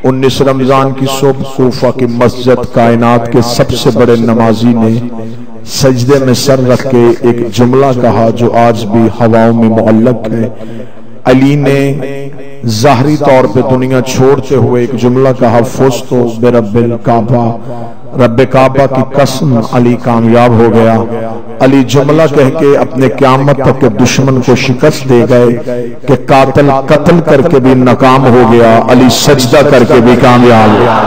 19 رمضان کی صبح کوفہ کی مسجد کائنات کے سب سے بڑے نمازی نے سجدے میں سر رکھ کے ایک جملہ کہا جو آج بھی ہواؤں میں معلق ہے۔ علی نے ظاہری طور پہ دنیا چھوڑتے ہوئے ایک جملہ کہا، فزتو برب الکعبہ، رب کعبہ کی قسم علی کامیاب ہو گیا۔ علی جملہ کہہ کے اپنے قیامت تک کے دشمن کو شکست دے گئے کہ قاتل قتل کر کے بھی ناکام ہو گیا، علی سجدہ کر کے بھی کامیاب ہو گیا۔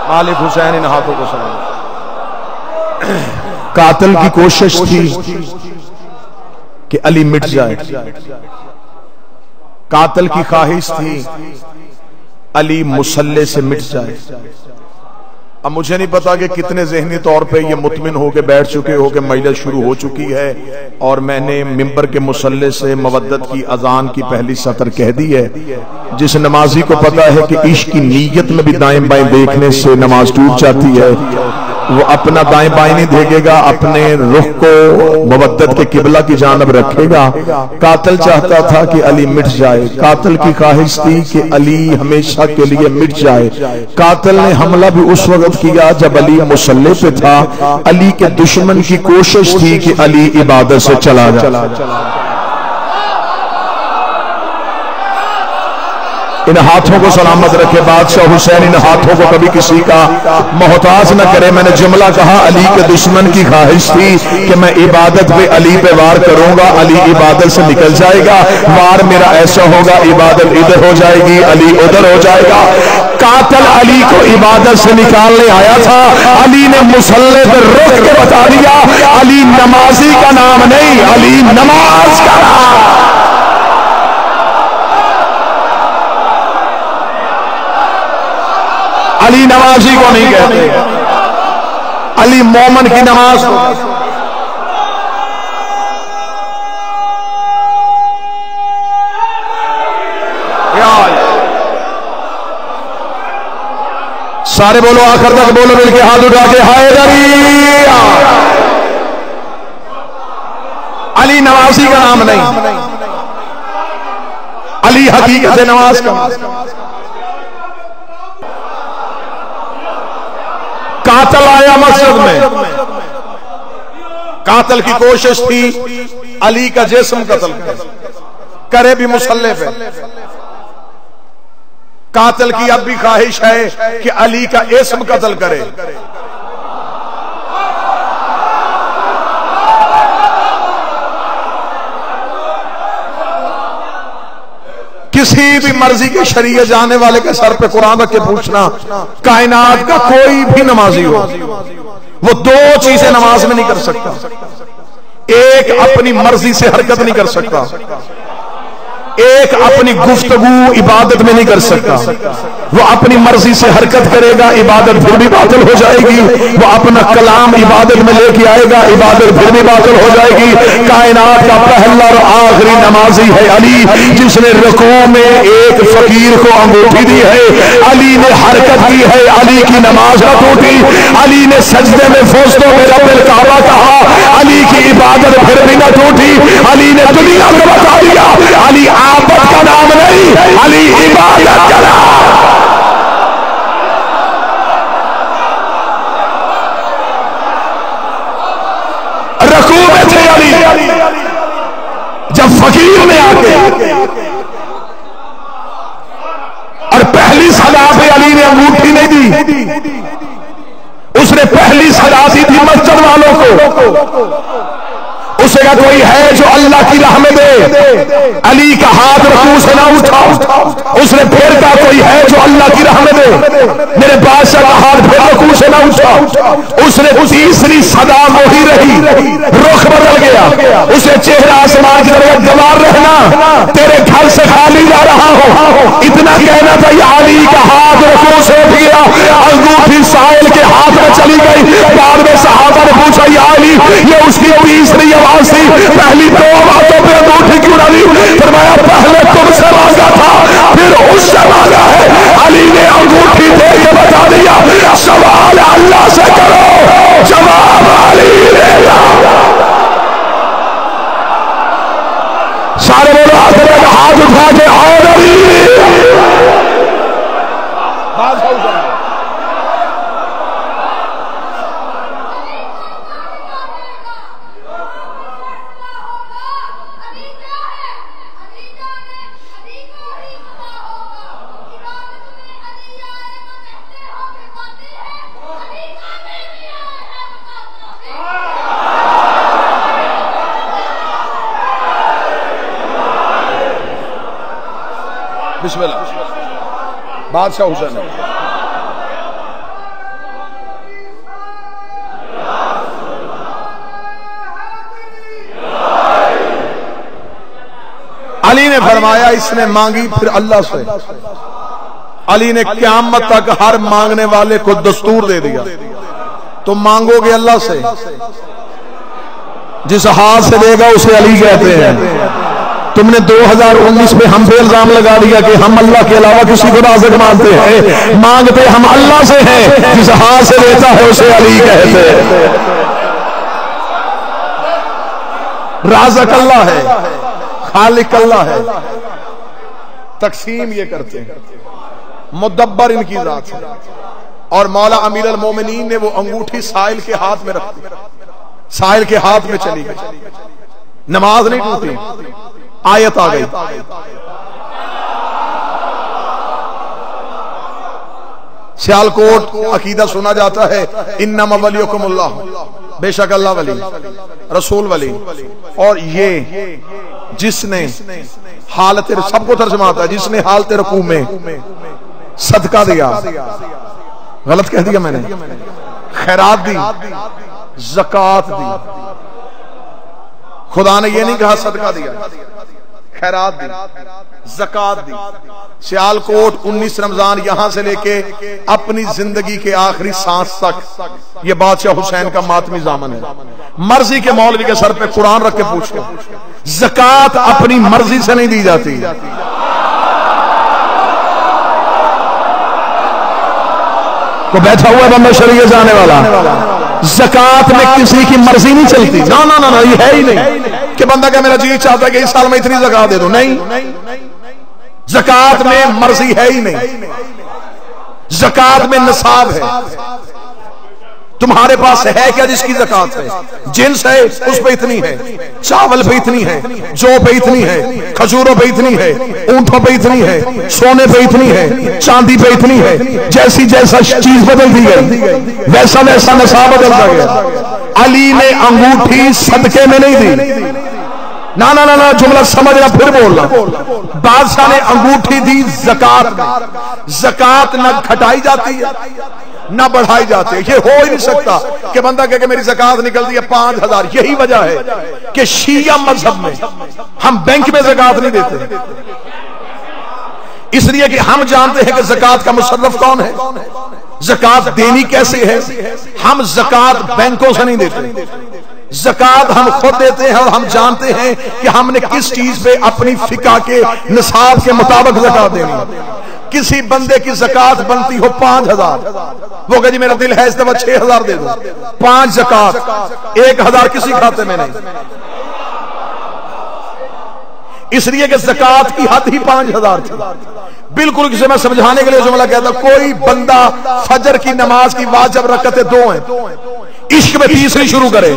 مالک حسین ان ہاتھوں کو سلام۔ قاتل کی کوشش تھی کہ علی مٹ جائے، قاتل کی خواہش تھی علی مسلح سے مٹ جائے۔ اب مجھے نہیں پتا کہ کتنے ذہنی طور پہ یہ مطمئن ہو کے بیٹھ چکے ہو کہ مجلس شروع ہو چکی ہے اور میں نے ممبر کے مسلح سے مودت کی اذان کی پہلی سطر کہہ دی ہے۔ جس نمازی کو پتا ہے کہ عشق کی نیت میں بھی دائیں بائیں دیکھنے سے نماز ٹوٹ جاتی ہے، وہ اپنا دائیں بائیں نہیں دیکھے گا، اپنے رخ کو مودت کے قبلہ کی جانب رکھے گا۔ قاتل چاہتا تھا کہ علی مٹ جائے، قاتل کی خواہش تھی کہ علی ہمیشہ کے لیے مٹ جائے۔ قاتل نے حملہ بھی اس وقت کیا جب علی مسلح پہ تھا، علی کے دشمن کی کوشش تھی کہ علی عبادت سے چلا جائے۔ ان ہاتھوں کو سلامت رکھے بادشاہ حسین، ان ہاتھوں کو کبھی کسی کا محتاج نہ کرے۔ میں نے جملہ کہا، علی کے دشمن کی خواہش تھی کہ میں عبادت پہ علی پہ وار کروں گا، علی عبادت سے نکل جائے گا، وار میرا ایسا ہوگا عبادت ادھر ہو جائے گی، علی ادھر ہو جائے گا۔ قاتل علی کو عبادت سے نکالنے آیا تھا، علی نے مسلح پہ روک کے بتا دیا علی نمازی کا نام نہیں، علی نماز کا نام۔ علی نمازی کو نہیں کہتے، علی مومن کی نماز کو۔ سارے بولو، آخر تک بولو، مل کے ہاتھ اٹھا کے حیدری۔ علی نمازی کا نام نہیں، علی حقیقت نماز کا۔ قاتل آیا مسجد میں، قاتل کی کوشش تھی علی کا جسم قتل کرے بھی مسلح پہ۔ قاتل کی اب بھی خواہش ہے کہ علی کا اسم قتل کرے۔ کسی بھی مرضی کے شریعت جانے والے کے سر پہ قرآن رکھ کے پوچھنا، کائنات کا کوئی بھی نمازی ہو، وہ دو چیزیں نماز میں نہیں کر سکتا۔ ایک اپنی مرضی سے حرکت نہیں کر سکتا، ایک اپنی گفتگو عبادت میں نہیں کر سکتا۔ وہ اپنی مرضی سے حرکت کرے گا، عبادت پھر بھی باطل ہو جائے گی۔ وہ اپنا کلام عبادت میں لے کے آئے گا، عبادت پھر بھی باطل ہو جائے گی۔ کائنات کا پہلا اور آخری نمازی ہے علی، جس نے رکوع میں ایک فقیر کو انگوٹھی دی ہے، علی نے حرکت کی ہے، علی کی نماز نہ ٹوٹی۔ علی نے سجدے میں فزتو برب الکعبہ کہا، علی کی عبادت پھر بھی نہ ٹوٹی۔ علی نے دنیا کو بتا دیا علی عابد کا نام نہیں، علی عبادت کا نام۔ رکوع میں تھے علی، جب فقیر نے آ کے اور پہلی صدا پہ علی نے انگوٹھی نہیں دی، اس نے پہلی صدا دی تھی مسجد والوں کو۔ اسے کہا کوئی ہے جو اللہ کی راہ میں دے، علی کا ہاتھ رکوع سے نہ اٹھا۔ اس نے پھر کہا کوئی ہے جو اللہ کی راہ میں دے، میرے بادشاہ کا ہاتھ پھر رکوع سے نہ اٹھا۔ اس نے تیسری صدا وہی رہی، رخ بدل گیا، اسے چہرہ آسمان کی طرف گوار رہنا، تیرے گھر سے خالی جا رہا ہو، اتنا کہنا تھا۔ یہ علی کا ہاتھ رکوع سے اٹھ گیا، انگوٹھی سائل کے ہاتھ میں چلی گئی۔ بعد میں صحابہ نے پوچھا یا علی، یہ اس کی تیسری آواز تھی، پہلی دو آوازوں پہ انگوٹھی کیوں نہ لی؟ فرمایا پہلے تم سے مانگا تھا، پھر اس سے مانگا ہے۔ علی نے انگوٹھی دے کے بتا دیا سوال اللہ سے کرو، جواب علی دے گا۔ سارے لوگ ہاتھ اٹھا کے اور علی بسم اللہ بادشاہ حسین علی نے فرمایا اس نے مانگی پھر اللہ سے. علی نے قیامت تک ہر مانگنے والے کو دستور دے دیا تم مانگو گے اللہ سے, جس ہاتھ سے دے گا اسے علی کہتے ہیں. تم نے 2019 میں ہم پہ الزام لگا دیا کہ ہم اللہ کے علاوہ کسی کو رازق مانتے ہیں, مانگتے ہم اللہ سے ہیں, جس ہاتھ سے دیتا ہے اسے علی کہتے ہیں. رازق اللہ ہے, خالق اللہ ہے, تقسیم یہ کرتے ہیں, مدبر ان کی ذات ہے. اور مولا امیر المومنین نے وہ انگوٹھی سائل کے ہاتھ میں رکھ دی, سائل کے ہاتھ میں چلی گئی, نماز نہیں ٹوٹی, آیت آ گئی. سیالکوٹ عقیدہ سنا جاتا ہے انما ولیکم اللہ, بے شک اللہ ولی, رسول ولی. اور یہ جس نے حالت, سب کو ترجمہ آتا ہے, جس نے حالت رکوع میں صدقہ دیا, غلط کہہ دیا میں نے, خیرات دی, زکات دی. خدا نے یہ نہیں کہا صدقہ دیا, خیرات دی, زکات دی. سیالکوٹ 19 رمضان یہاں سے لے کے اپنی زندگی کے آخری سانس تک یہ بادشاہ حسین کا ماتمی دامن ہے. مرضی کے مولوی کے سر پہ قرآن رکھ کے پوچھ کے, زکات اپنی مرضی سے نہیں دی جاتی. کو بیٹھا ہوا ہے بندہ شریعت جانے والا, زکات میں کسی کی مرضی نہیں چلتی. نا نا نا, یہ ہے ہی نہیں کہ بندہ کہ میرا جی چاہتا ہے کہ اس سال میں اتنی زکات دے دوں. نہیں, زکات میں مرضی ہے ہی نہیں, زکات میں نصاب ہے. تمہارے پاس ہے کیا جس کی زکات ہے؟ جنس ہے اس پہ اتنی ہے, چاول پہ اتنی ہے, جو پہ اتنی ہے, کھجوروں پہ اتنی ہے, اونٹوں پہ اتنی ہے, سونے پہ اتنی ہے, چاندی پہ اتنی ہے. جیسی جیسا چیز بدل دی گئی ویسا ویسا نصاب بدلتا گیا. علی نے انگوٹھی صدقے میں نہیں دی. نا نا نا, جملہ سمجھنا پھر بولنا. بادشاہ نے انگوٹھی دی زکات میں. زکات نہ گھٹائی جاتی ہے نہ بڑھائی جاتی ہے. یہ ہو ہی نہیں سکتا کہ بندہ کہے کہ میری زکات نکلتی ہے 5000. یہی وجہ ہے کہ شیعہ مذہب میں ہم بینک میں زکات نہیں دیتے, اس لیے کہ ہم جانتے ہیں کہ زکات کا مصرف کون ہے, زکات دینی کیسے ہے. ہم زکات بینکوں سے نہیں دیتے, زکات ہم خود دیتے ہیں, اور ہم جانتے ہیں کہ ہم نے کس چیز پہ اپنی فقہ کے نصاب کے مطابق زکات دینی ہے. کسی بندے کی زکات بنتی ہو 5000, وہ کہ جی میرا دل ہے اس دفعہ 6000 دے دو, 5 زکات, 1000 کسی کھاتے میں نہیں. اس لیے کہ زکات کی حد ہی 5000 تھی. بالکل کسی میں سمجھانے کے لیے جملہ کہتا, کوئی بندہ فجر کی نماز کی واجب رکعتیں 2 ہیں, عشق میں تیسری شروع کرے,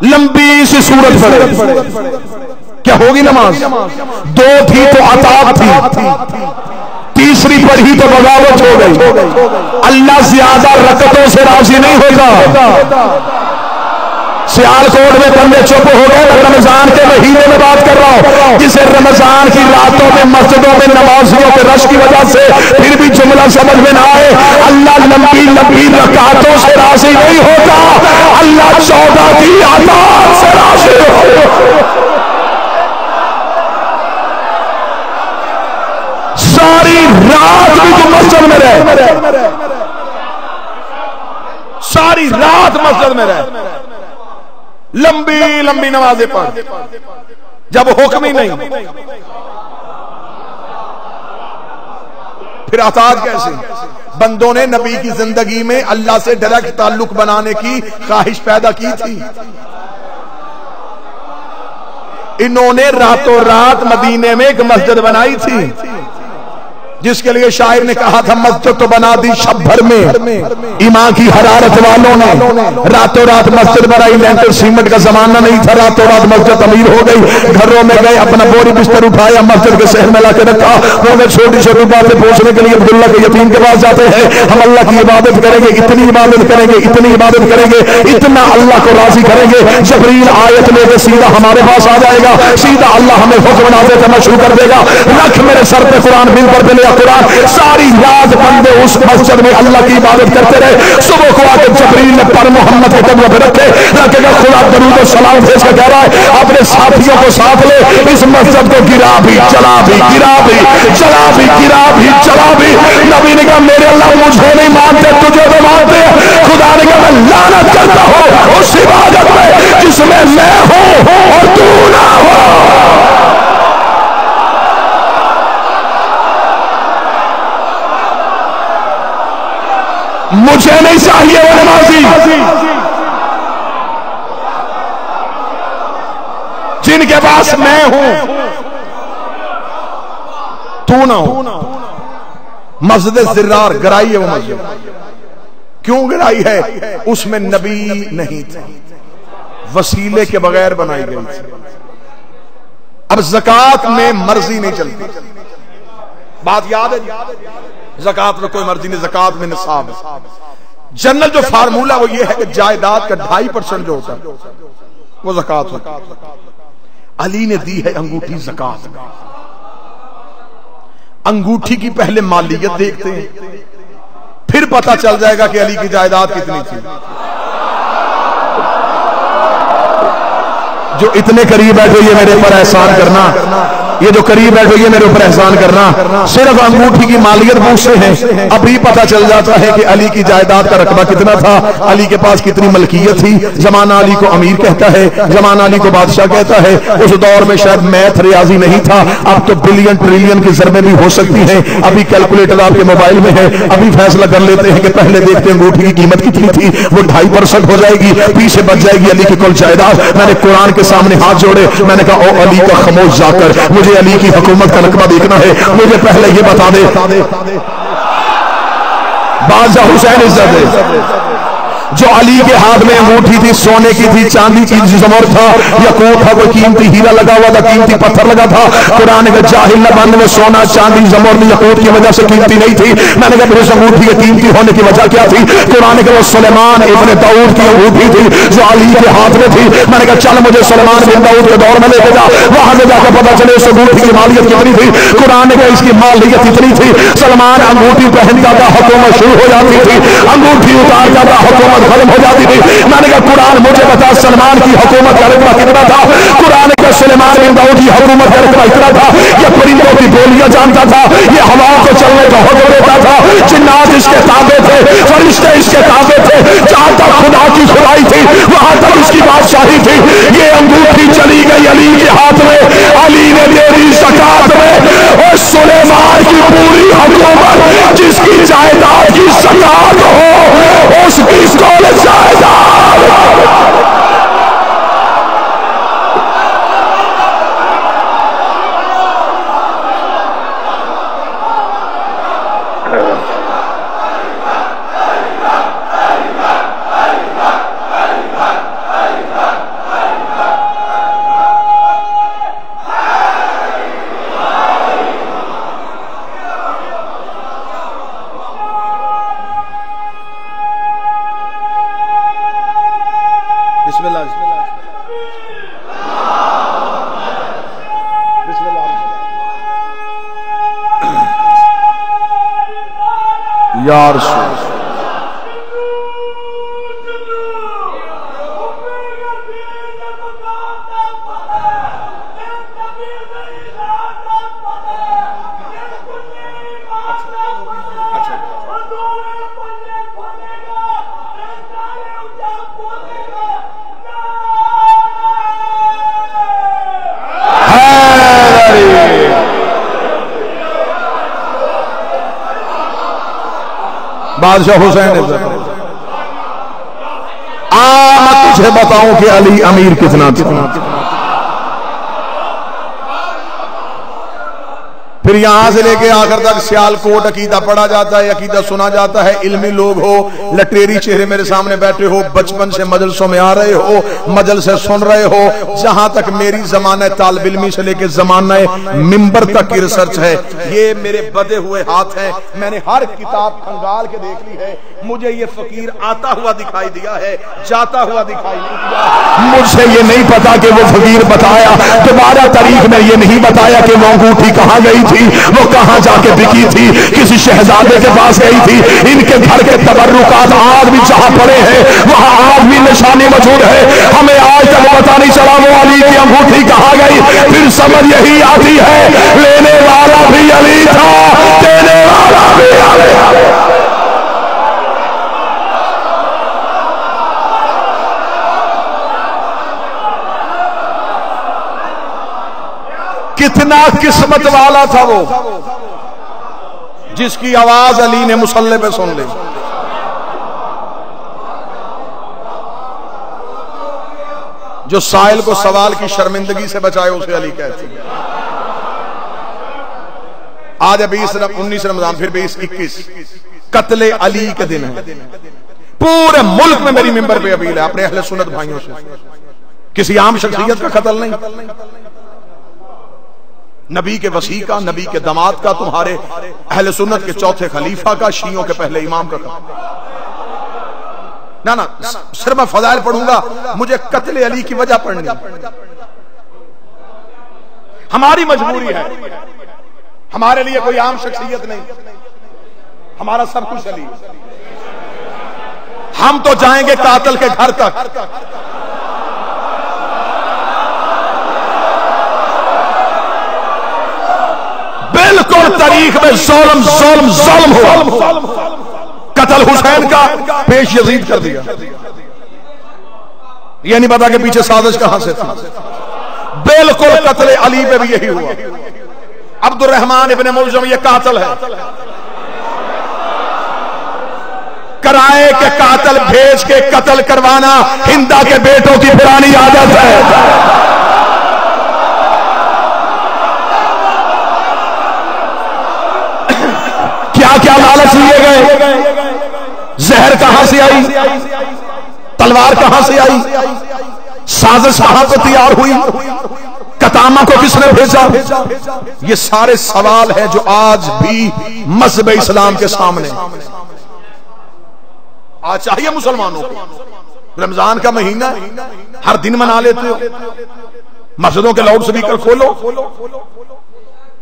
لمبی سی سورت پڑھے, کیا ہوگی نماز؟ 2 تھی تو عطاء تھی, تیسری پڑھی تو بغاوت ہو گئی. اللہ زیادہ رکعتوں سے راضی نہیں ہوتا. سیالکوٹ میں بندے چپ ہو گئے. رمضان کے مہینے میں بات کر رہا ہوں, جسے رمضان کی راتوں میں مسجدوں میں نمازیوں کے رش کی وجہ سے پھر بھی جملہ سمجھ میں نہ آئے. اللہ لمبی لمبی رکعتوں سے راضی نہیں ہوتا, اللہ 14 کی عطا سے راضی ہوتا. ساری رات بھی تو مسجد میں رہے, ساری رات مسجد میں رہے, لمبی لمبی نمازیں پڑھ, جب حکم ہی نہیں پھر اطاعت کیسے؟ بندوں نے نبی کی زندگی میں اللہ سے ڈائریکٹ تعلق بنانے کی خواہش پیدا کی تھی. انہوں نے راتوں رات مدینے میں ایک مسجد بنائی تھی, جس کے لیے شاعر نے کہا تھا مسجد تو بنا دی شب بھر میں ایمان کی حرارت والوں نے، راتوں رات مسجد بنائی، لینٹر سیمنٹ کا زمانہ نہیں تھا، راتوں رات مسجد امیر ہو گئی، گھروں میں گئے اپنا بوری بستر اٹھایا مسجد کے صحن میں لا کے رکھا، وہ میں چھوٹی چھوٹی باتیں پوچھنے کے لیے عبداللہ کے یتیم کے پاس جاتے ہیں، ہم اللہ کی عبادت کریں گے، اتنی عبادت کریں گے، اتنی عبادت کریں گے، اتنا اللہ کو راضی کریں گے، جبریل آیت لے کے سیدھا ہمارے پاس آ جائے گا، سیدھا اللہ ہمیں حکم نازل کرنا شروع کر دے گا، رکھ میرے سر پہ قرآن منبر پہ لیا قرآن، ساری رات بندے اس مسجد میں اللہ کی عبادت کرتے رہے، صبح کو آتے جبریل نے پر محمد کے قدموں پہ رکھے، رکھے گا خدا درود و سلام بھیج کے کہہ رہا ہے اپنے ساتھیوں کو ساتھ لے، اس مسجد کو گرا بھی چلا بھی گرا بھی چلا بھی گرا بھی چلا بھی، نبی نے کہا میرے اللہ مجھے نہیں مانتے تجھے تو مانتے، خدا نے کہا میں لعنت کرتا ہوں اس عبادت میں جس میں میں ہوں اور تو نہ ہو۔ مجھے نہیں چاہیے وہ نمازی جن کے پاس میں ہوں تو نہ ہو۔ مسجد زرار گرائی ہے وہ مسجد، کیوں گرائی ہے؟ اس میں نبی نہیں تھا، وسیلے کے بغیر بنائی گئی تھی۔ اب زکوٰۃ میں مرضی نہیں چلتی، بات یاد ہے؟ زکوٰۃ میں کوئی مرضی نہیں، زکوٰۃ میں نصاب ہے۔ جنرل جو فارمولہ وہ یہ ہے کہ جائیداد کا 2.5% جو ہوتا ہے وہ زکوٰۃ ہوتا ہے۔ علی نے دی ہے انگوٹھی زکوٰۃ میں، انگوٹھی کی پہلے مالیت دیکھتے ہیں، پھر پتہ چل جائے گا کہ علی کی جائیداد کتنی تھی۔ جو اتنے قریب بیٹھے یہ میرے پر احسان کرنا، یہ جو قریب بیٹھے یہ میرے اوپر احسان کرنا، صرف انگوٹھی کی مالیت پوچھتے ہیں، ابھی پتہ چل جاتا ہے کہ علی کی جائیداد کا رقبہ کتنا تھا، علی کے پاس کتنی ملکیت تھی، زمانہ علی کو امیر کہتا ہے، زمانہ علی کو بادشاہ کہتا ہے، اس دور میں شاید میتھ ریاضی نہیں تھا، اب تو بلین ٹریلین کی ضربیں بھی ہو سکتی ہیں، ابھی کیلکولیٹر آپ کے موبائل میں ہے، ابھی فیصلہ کر لیتے ہیں کہ پہلے دیکھتے ہیں انگوٹھی کی قیمت کتنی تھی، وہ 2.5% ہو جائے گی، پیچھے بچ جائے گی علی کی کل جائیداد۔ میں نے قرآن کے سامنے ہاتھ جوڑے، میں نے کہا او علی کا خاموش جا کر مجھے علی کی حکومت کا رقبہ دیکھنا ہے، مجھے پہلے یہ بتا دے بادشاہ حسین عزت جو علی کے ہاتھ میں انگوٹھی تھی، سونے کی تھی، چاندی کی زمر تھا، یاقوت تھا، کوئی قیمتی ہیرا لگا ہوا تھا، قیمتی پتھر لگا تھا، قرآن کے جاہل نہ بند میں سونا چاندی زمر یاقوت کی وجہ سے قیمتی نہیں تھی۔ میں نے کہا اس انگوٹھی کے قیمتی ہونے کی وجہ کیا تھی؟ قرآن کے وہ سلیمان ابن داؤد کی انگوٹھی تھی جو علی کے ہاتھ میں تھی۔ میں نے کہا چل مجھے سلیمان بن داؤد کے دور میں لے کے جا، وہاں سے جا کے پتا چلے اس انگوٹھی کی مالیت کتنی تھی۔ قرآن کے اس کی مالیت اتنی تھی، سلمان انگوٹھی پہنتا تھا حکومت شروع ہو جاتی تھی، انگوٹھی اتارتا تھا حکومت ختم ہو جاتی تھی۔ میں نے کہا قرآن مجھے بتا سلمان کی حکومت کا رقبہ کتنا تھا؟ قرآن کا سلیمان بن داؤد کی حکومت کا رقبہ اتنا تھا، یہ پرندوں کی بولیاں جانتا تھا، یہ ہواؤں کو چلنے کا حکم دیتا تھا، جنات اس کے تابع تھے، فرشتے اس کے تابع تھے، جہاں تک خدا کی خدائی تھی وہاں تک اس کی بادشاہی تھی۔ یہ انگوٹھی چلی گئی علی کے ہاتھ میں، علی نے دے دی زکوٰۃ میں، اور سلیمان کی پوری حکومت جس کی جائیداد کی زکوٰۃ ہو اس کی کول جائیداد۔ یا رسول بادشاہ حسین میں تجھے بتاؤں کہ علی امیر کتنا تھا۔ پھر یہاں سے لے کے آخر تک سیالکوٹ عقیدہ پڑھا جاتا ہے، عقیدہ سنا جاتا ہے، علمی لوگ ہو، لٹیری چہرے میرے سامنے بیٹھے ہو، بچپن سے مجلسوں میں آ رہے ہو، مجلس سے سن رہے ہو، جہاں تک میری زمانہ طالب علمی سے لے کے زمانہ منبر تک کی ریسرچ ہے، یہ میرے بدے ہوئے ہاتھ ہیں، میں نے ہر کتاب کھنگال کے دیکھ لی ہے، مجھے یہ فقیر آتا ہوا دکھائی دیا ہے، جاتا ہوا دکھائی نہیں دیا۔ مجھ سے یہ نہیں پتا کہ وہ فقیر بتایا، دوبارہ تاریخ میں یہ نہیں بتایا کہ وہ انگوٹھی کہاں گئی تھی، وہ کہاں جا کے بکی تھی، کسی شہزادے کے پاس گئی تھی۔ ان کے گھر کے تبرکات آج بھی جہاں پڑے ہیں وہاں آج بھی نشانی موجود ہے، ہمیں آج تک پتا نہیں چلا وہ علی کی انگوٹھی کہاں گئی۔ پھر سمجھ یہی آتی ہے لینے والا بھی علی تھا، دینے والا بھی علی تھا۔ کتنا قسمت والا تھا وہ جس کی آواز علی نے مصلی پہ سن لی۔ جو سائل کو سوال کی شرمندگی سے بچائے اسے علی کہتے ہیں۔ آج 19 رمضان پھر 20-21 قتل علی کے دن ہے، پورے ملک میں میری ممبر پہ اپیل ہے اپنے اہل سنت بھائیوں سے، کسی عام شخصیت کا قتل نہیں، نبی کے وصی کا، نبی کے داماد کا، تمہارے اہل سنت کے چوتھے خلیفہ کا، شیعوں کے پہلے امام کا نہ صرف میں فضائل پڑھوں گا، مجھے قتل علی کی وجہ پڑھنی، ہماری مجبوری ہے، ہمارے لیے کوئی عام شخصیت نہیں، ہمارا سب کچھ علی، ہم تو جائیں گے قاتل کے گھر تک، بالکل تاریخ میں ظلم ہوا، قتل حسین کا پیش یزید کر دیا، یہ نہیں پتا کہ پیچھے سازش کہاں سے تھی، بالکل قتل علی پہ بھی یہی ہوا، عبد الرحمن ابن ملجم یہ قاتل ہے، کرائے کے قاتل بھیج کے قتل کروانا ہندا کے بیٹوں کی پرانی عادت ہے۔ کیا لالچ لیے گئے، زہر کہاں سے آئی، تلوار کہاں سے آئی، سازش کہاں سے تیار ہوئی، کتامہ کو کس نے بھیجا، یہ سارے سوال ہیں جو آج بھی مذہب اسلام کے سامنے۔ آج چاہیے مسلمانوں کو، رمضان کا مہینہ ہر دن منا لیتے ہو، مسجدوں کے لاؤڈ سپیکر کھولو،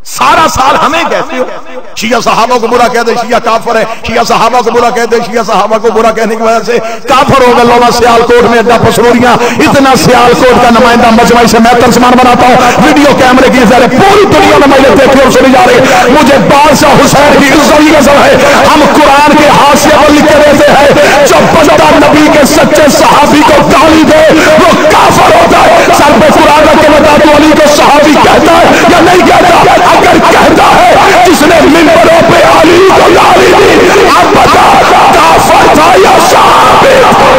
سارا سال ہمیں کہتے ہو شیعہ صحابہ کو برا کہہ دے شیعہ کافر ہے، شیعہ صحابہ کو برا کہہ دے شیعہ صحابہ کو برا کہنے کی وجہ سے کافر ہو گئے لوگا۔ سیالکوٹ میں اڈا پسروریاں، اتنا سیالکوٹ کا نمائندہ مجمع سے میں ترجمان بناتا ہوں، ویڈیو کیمرے کی ذریعے پوری دنیا میں مجھے دیکھتے اور سنی جا رہی، مجھے بادشاہ حسین کی عزت کی قسم ہے، ہم قرآن کے حاشیے پر لکھ کے دیتے ہیں جو بندہ نبی کے سچے صحابی کو گالی دے وہ کافر ہوتا ہے۔ سر پہ قرآن رکھ کے بتا تو علی کو صحابی کہتا ہے یا نہیں کہتا؟ اگر کہتا ہے جس نے منبروں پہ علی کو گالی دی، اب بتا کافر تھا یا صحابی تھا؟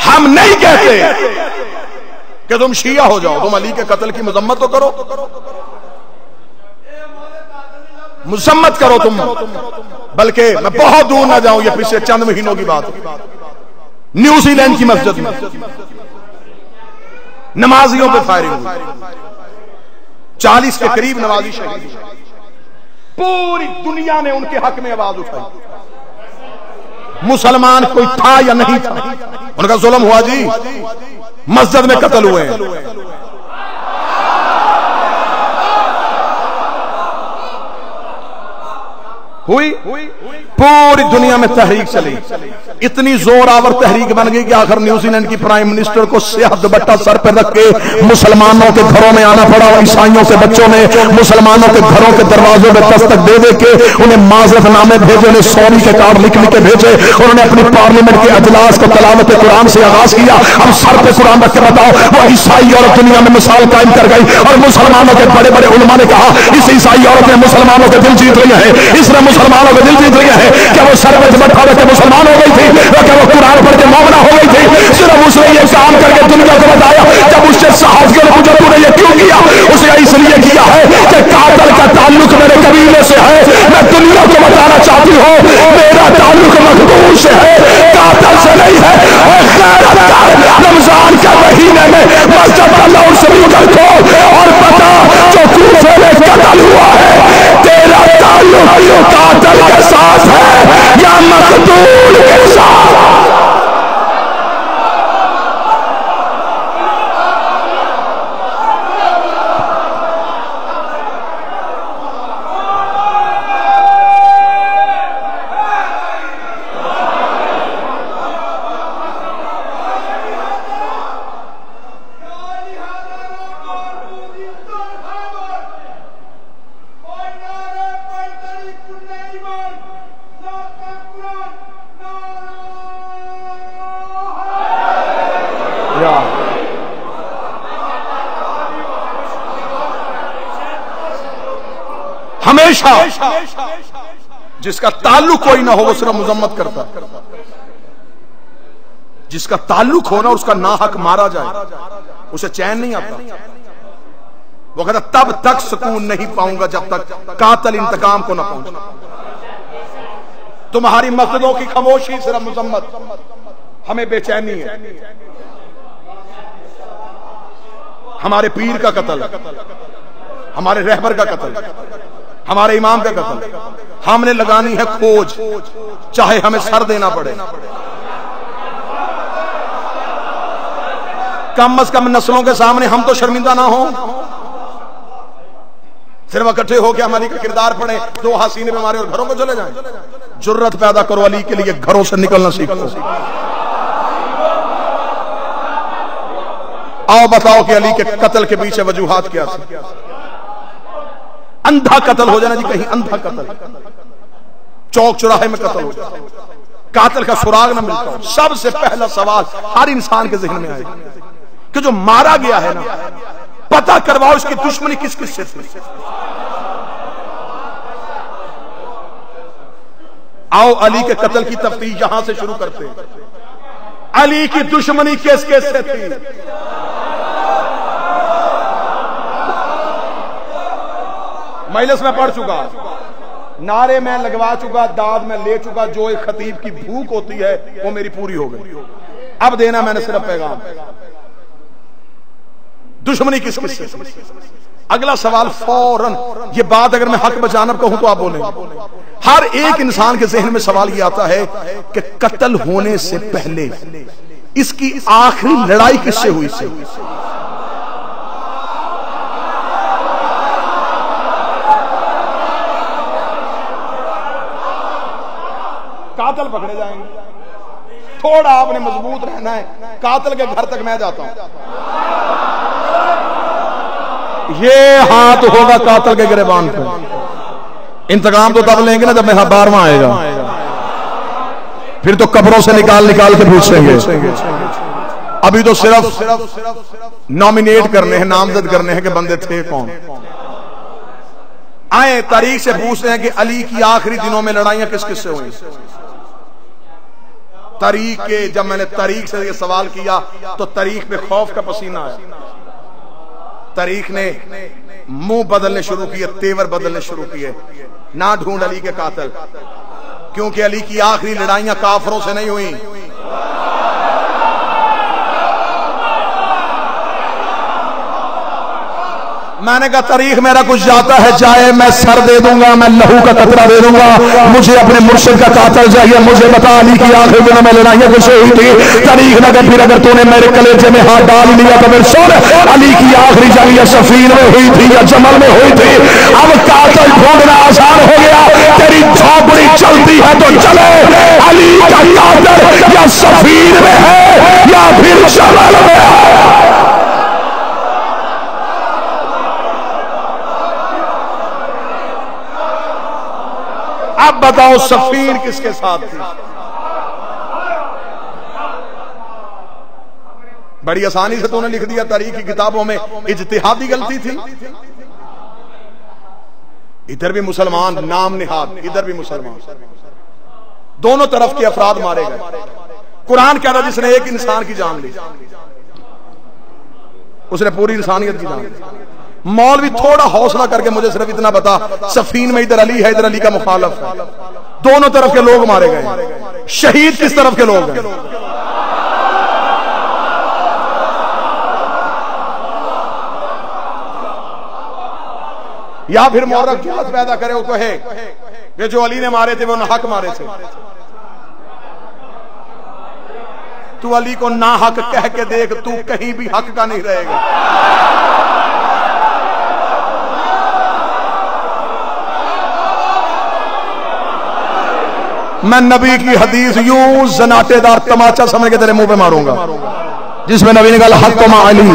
ہم نہیں کہتے کہ تم شیعہ ہو جاؤ، تم علی کے قتل کی مذمت تو کرو، مذمت کرو تم، بلکہ میں بہت دور نہ جاؤں، یہ پچھلے چند مہینوں کی بات، نیوزی لینڈ کی مسجد میں نمازیوں پہ فائرنگ ہوئی، 40 کے قریب نمازی شہید ہوئے، پوری دنیا نے ان کے حق میں آواز اٹھائی، مسلمان کوئی تھا یا نہیں تھا، ان کا ظلم ہوا جی، مسجد میں قتل ہوئے ہیں۔ ہوئی پوری دنیا میں تحریک چلی، اتنی زور آور تحریک بن گئی کہ آخر نیوزی لینڈ کی پرائم منسٹر کو سیاہ دوپٹہ سر پہ رکھ کے مسلمانوں کے گھروں میں آنا پڑا، اور عیسائیوں کے بچوں نے مسلمانوں کے گھروں کے دروازوں میں دستک دے دے کے انہیں معذرت نامے بھیجے، انہیں سوری کے کارڈ لکھ لکھ کے بھیجے، انہوں نے اپنی پارلیمنٹ کے اجلاس کو تلاوت قرآن سے آغاز کیا۔ ہم سر پہ قرآن رکھ کے بتاؤ، وہ عیسائی عورت دنیا میں مثال قائم کر گئی، اور مسلمانوں کے بڑے بڑے علماء نے کہا اس عیسائی عورت نے مسلمانوں کے دل جیت لیے ہیں، اس نے مسلمانوں کے دل جیت لیے ہیں۔ کیا وہ سر پہ دوپٹہ رکھ کے مسلمان ہو گئی تھی؟ کیا وہ قرآن پڑھ کے مومنہ ہو گئی تھی؟ صرف اس نے یہ کام کر کے دنیا کو بتایا۔ جب اس سے صحافیوں نے پوچھا تو نے یہ کیوں کیا، اس نے اس لیے کیا ہے کہ قاتل کا تعلق میرے قبیلے سے ہے، میں دنیا کو بتانا چاہتی ہوں میرا تعلق مقبول سے ہے، قاتل سے نہیں ہے۔ رمضان کے مہینے میں مسجد کا لاؤڈ اسپیکر کھول اور بتا جو کوفے میں قتل ہوا ہے تیرا تعلق قاتل کے ساتھ ہے یا مقتول کے ساتھ؟ ہمیشہ جس کا تعلق کوئی نہ ہو وہ صرف مذمت کرتا، جس کا تعلق ہو نا اس کا ناحق مارا جائے اسے چین نہیں آتا۔ وہ کہتا تب تک سکون نہیں پاؤں گا جب تک قاتل انتقام کو نہ پہنچے۔ تمہاری مسجدوں کی خاموشی صرف مذمت، ہمیں بے چینی ہے۔ ہمارے پیر کا قتل، ہمارے رہبر کا قتل، ہمارے امام کا قتل، ہم نے لگانی ہے کھوج، چاہے ہمیں سر دینا پڑے۔ کم از کم نسلوں کے سامنے ہم تو شرمندہ نہ ہوں، صرف اکٹھے ہو کے ہم علی کا کردار پڑھیں، دو حسینے پہ مارے اور گھروں کو چلے جائیں۔ جرت پیدا کرو، علی کے لیے گھروں سے نکلنا سیکھو۔ آؤ بتاؤ کہ علی کے قتل کے پیچھے وجوہات کیا تھی؟ اندھا قتل ہو جانا جی، کہیں اندھا قتل، چوک چوراہے میں قتل ہو جائے، قاتل کا سراغ نہ ملتا ہو۔ سب سے پہلا سوال ہر انسان کے ذہن میں آئے کہ جو مارا گیا ہے نا، پتہ کرواؤ اس کی دشمنی کس کس سے تھی۔ آؤ علی کے قتل کی تفتیش یہاں سے شروع کرتے ہیں۔ علی کی دشمنی کس کس سے تھی؟ مجلس میں پڑھ چکا، نعرے میں لگوا چکا، داد میں لے چکا، جو ایک خطیب کی بھوک ہوتی ہے وہ میری پوری ہو گئی۔ اب دینا میں نے صرف پیغام، دشمنی کس کس سے؟ اگلا سوال فوراً، یہ بات اگر میں حق بجانب کہوں تو آپ بولیں گے۔ ہر ایک انسان کے ذہن میں سوال یہ آتا ہے کہ قتل ہونے سے پہلے اس کی آخری لڑائی کس سے ہوئی تھی؟ قاتل پکڑے جائیں گے، تھوڑا آپ نے مضبوط رہنا ہے، قاتل کے گھر تک میں جاتا ہوں، یہ ہاتھ ہوگا قاتل کے گریبان پہ۔ انتقام تو تب لیں گے نا جب میں 12واں آئے گا، پھر تو قبروں سے نکال کے پوچھیں گے۔ ابھی تو صرف نامینیٹ کرنے ہیں، نامزد کرنے ہیں کہ بندے تھے کون۔ آئیں تاریخ سے پوچھتے ہیں کہ علی کی آخری دنوں میں لڑائیاں کس کس سے ہوئیں۔ تاریخ کے، جب میں نے تاریخ سے یہ سوال کیا تو تاریخ پہ خوف کا پسینہ آیا۔ تاریخ نے منہ بدلنے شروع کیے، تیور بدلنے شروع کیے، نہ ڈھونڈ علی کے قاتل، کیونکہ علی کی آخری لڑائیاں کافروں سے نہیں ہوئیں۔ میں نے کہا تاریخ میرا کچھ جاتا ہے جائے، میں سر دے دوں گا، میں لہو کا قطرہ دے دوں گا، مجھے اپنے مرشد کا قاتل چاہیے، مجھے بتا علی کی آخری دنوں میں لڑائیاں کیسے ہوئی تھی۔ تاریخ نہ کہ پھر اگر تو نے میرے کلیجے میں ہاتھ ڈال لیا تو پھر سن، علی کی آخری جنگ یا صفین میں ہوئی تھی یا جمل میں ہوئی تھی۔ اب قاتل ڈھونڈنا آسان ہو گیا، تیری جھونپڑی چلتی ہے تو چلے، علی کا قادر یا سفیر میں ہے یا پھر شمل میں ہے۔ اب بتاؤ سفیر کس کے ساتھ تھی؟ بڑی آسانی سے تو نے لکھ دیا تاریخ کی کتابوں میں اجتہادی غلطی تھی۔ ادھر بھی مسلمان نام نہاد، ادھر بھی مسلمان، دونوں طرف کے افراد مارے گئے۔ قرآن کہہ رہا جس نے ایک انسان کی جان لی اس نے پوری انسانیت کی جان لی۔ مولوی تھوڑا حوصلہ کر کے مجھے صرف اتنا بتا، صفین میں ادھر علی ہے ادھر علی کا مخالف ہے، دونوں طرف کے لوگ مارے گئے، شہید کس طرف کے لوگ ہیں؟ یا پھر مورخ جہالت پیدا کرے وہ کہے کہ جو علی نے مارے تھے وہ ناحق مارے تھے۔ تو علی کو ناحق کہہ کے دیکھ، تو کہیں بھی حق کا نہیں رہے گا۔ میں نبی کی حدیث یوں زناٹے دار تماچا سمجھ کے تیرے منہ پہ ماروں گا، جس میں نبی نے کہا حق مع علی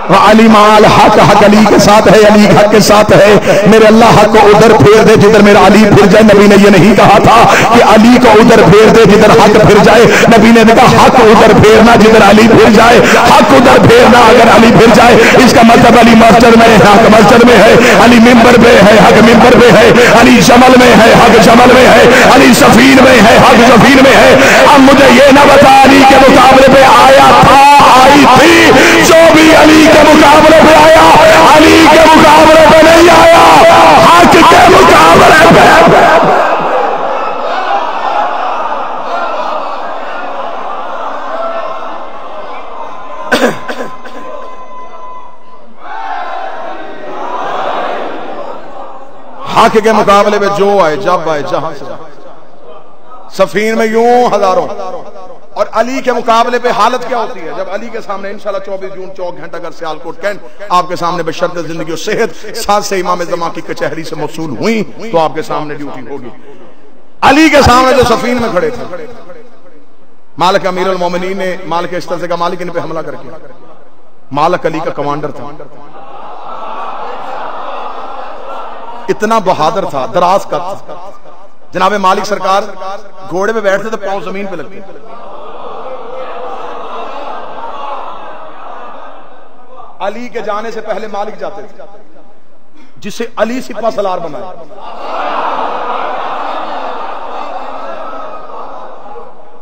وعلی مع الحق، حق علی کے ساتھ ہے، علی حق کے ساتھ ہے۔ میرے اللہ حق کو ادھر پھیر دے جدھر میرا علی پھر جائے۔ نبی نے یہ نہیں کہا تھا کہ علی کو ادھر پھیر دے جدھر حق پھر جائے، نبی نے کہا حق ادھر پھیرنا جدھر علی پھر جائے، حق ادھر پھیرنا اگر علی پھر جائے۔ اس کا مطلب علی مسجد میں ہے، حق مسجد میں ہے، علی منبر پہ ہے، حق منبر پہ ہے، علی جمل میں ہے، حق جمل میں ہے، علی سفین میں ہے، حق سفین میں ہے۔ اب مجھے یہ نہ بتا علی کے مقابلے پہ آیا تھا، آئی تھی، جو بھی علی کے مقابلے پہ آیا علی کے مقابلے پہ نہیں آیا، حق کے مقابلے پہ۔ حق کے مقابلے میں جو آئے، جب آئے، جہاں سے سفین میں یوں ہزاروں، اور علی کے مقابلے پہ حالت کیا ہوتی ہے جب علی کے سامنے انشاءاللہ 24 جون 4 گھنٹہ اگر سیالکوٹ کینٹ آپ کے سامنے بشرط زندگی و صحت ساتھ سے امام زمان کی کچہری سے موصول ہوئی تو آپ کے سامنے ڈیوٹی ہوگی۔ علی کے سامنے جو سفین میں کھڑے تھے، مالک امیر المومنین نے مالک استرزے کا مالک ان پہ حملہ کر کے، مالک علی کا کمانڈر تھا، اتنا بہادر تھا، دراز کا تھا۔ جناب مالک سرکار گھوڑے پہ بیٹھتے تو پاؤں زمین پہ لگتے، علی کے جانے سے پہلے مالک جاتے تھے، جسے علی سپہ سالار بنایا۔